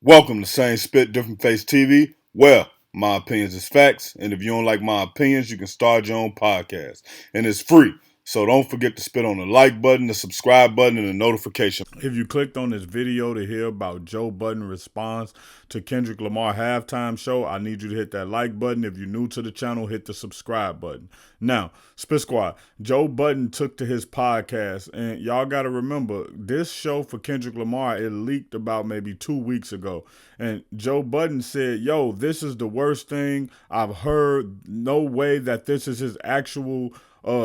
Welcome to Same Spit, Different Face TV. Well, my opinions is facts, and if you don't like my opinions, you can start your own podcast. And it's free. So don't forget to spit on the like button, the subscribe button, and the notification. If you clicked on this video to hear about Joe Budden response to Kendrick Lamar halftime show, I need you to hit that like button. If you're new to the channel, hit the subscribe button. Now, Spit Squad, Joe Budden took to his podcast, and y'all got to remember, this show for Kendrick Lamar, it leaked about maybe 2 weeks ago. And Joe Budden said, yo, this is the worst thing I've heard. No way that this is his actual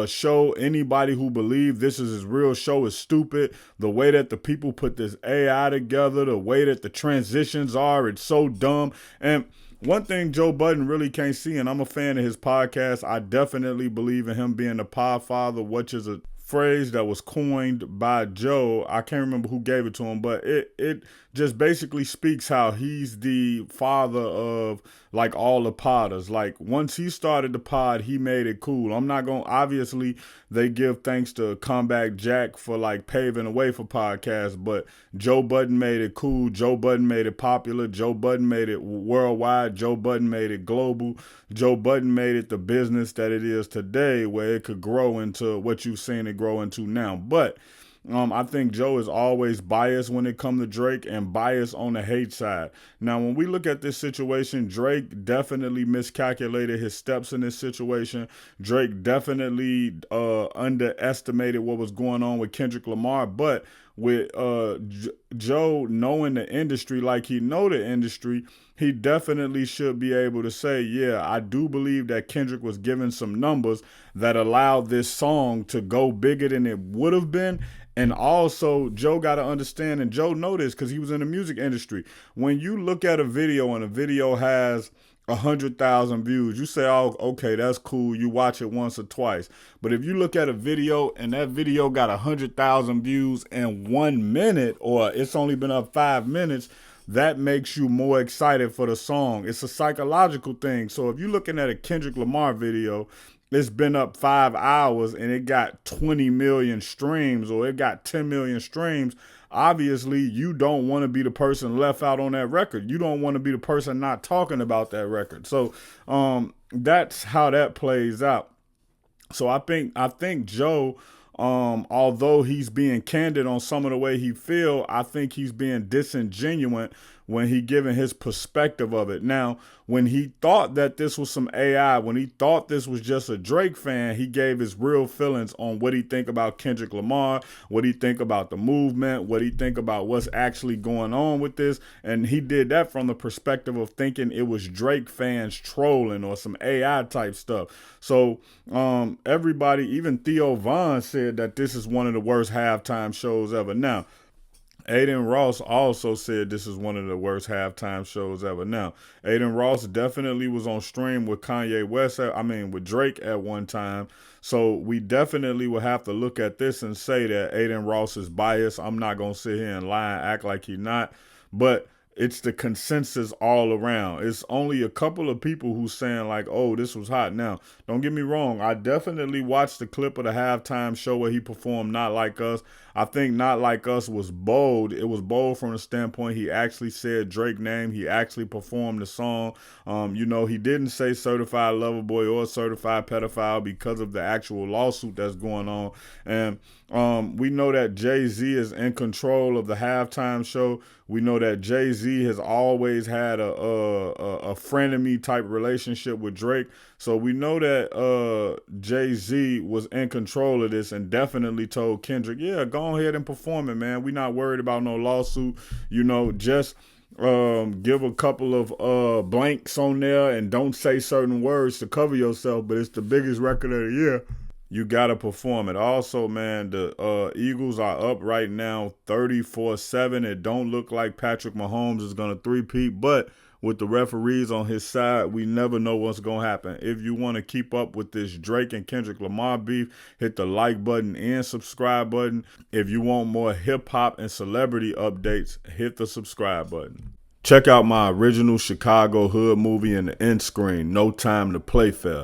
show. Anybody who believes this is his real show is stupid. The way that the people put this AI together, the way that the transitions are, it's so dumb. And one thing Joe Budden really can't see, and I'm a fan of his podcast, I definitely believe in him being the podfather, which is a phrase that was coined by Joe. I can't remember who gave it to him, but it just basically speaks how he's the father of like all the podders. Like once he started the pod, he made it cool. I'm not going to, obviously they give thanks to Comeback Jack for like paving the way for podcasts, but Joe Budden made it cool. Joe Budden made it popular. Joe Budden made it worldwide. Joe Budden made it global. Joe Budden made it the business that it is today, where it could grow into what you've seen it grow into now. But I think Joe is always biased when it comes to Drake and biased on the hate side. Now, when we look at this situation, Drake definitely miscalculated his steps in this situation. Drake definitely underestimated what was going on with Kendrick Lamar. But with Joe knowing the industry like he know the industry, he definitely should be able to say, yeah, I do believe that Kendrick was given some numbers that allowed this song to go bigger than it would have been. And also, Joe got to understand, and Joe know this because he was in the music industry. When you look at a video and a video has 100,000 views, you say, oh, okay, that's cool. You watch it once or twice. But if you look at a video and that video got 100,000 views in 1 minute, or it's only been up 5 minutes, that makes you more excited for the song. It's a psychological thing. So if you're looking at a Kendrick Lamar video, it's been up 5 hours and it got 20 million streams, or it got 10 million streams. Obviously, you don't want to be the person left out on that record. You don't want to be the person not talking about that record. So that's how that plays out. So I think Joe, although he's being candid on some of the way he feel, I think he's being disingenuous when he giving his perspective of it. Now, when he thought that this was some AI, when he thought this was just a Drake fan, he gave his real feelings on what he think about Kendrick Lamar, what he think about the movement, what he think about what's actually going on with this. And he did that from the perspective of thinking it was Drake fans trolling or some AI type stuff. So everybody, even THEO Von said that this is one of the worst halftime shows ever. Now, Aiden Ross also said this is one of the worst halftime shows ever. Now, Aiden Ross definitely was on stream with Kanye West, with Drake at one time. So we definitely will have to look at this and say that Aiden Ross is biased. I'm not going to sit here and lie and act like he's not. But it's the consensus all around. It's only a couple of people who saying like, oh, this was hot. Now, don't get me wrong. I definitely watched the clip of the halftime show where he performed Not Like Us. I think Not Like Us was bold. It was bold from the standpoint he actually said Drake's name. He actually performed the song. He didn't say certified lover boy or certified pedophile because of the actual lawsuit that's going on. And we know that Jay-Z is in control of the halftime show. We know that Jay-Z has always had a frenemy type relationship with Drake. So we know that Jay-Z was in control of this and definitely told Kendrick, yeah, go ahead and perform it, man. We're not worried about no lawsuit. Just give a couple of blanks on there and don't say certain words to cover yourself, but it's the biggest record of the year. You got to perform it. Also, man, the Eagles are up right now 34-7. It don't look like Patrick Mahomes is going to three-peat, but with the referees on his side, we never know what's going to happen. If you want to keep up with this Drake and Kendrick Lamar beef, hit the like button and subscribe button. If you want more hip-hop and celebrity updates, hit the subscribe button. Check out my original Chicago hood movie in the end screen, No Time to Play Fair.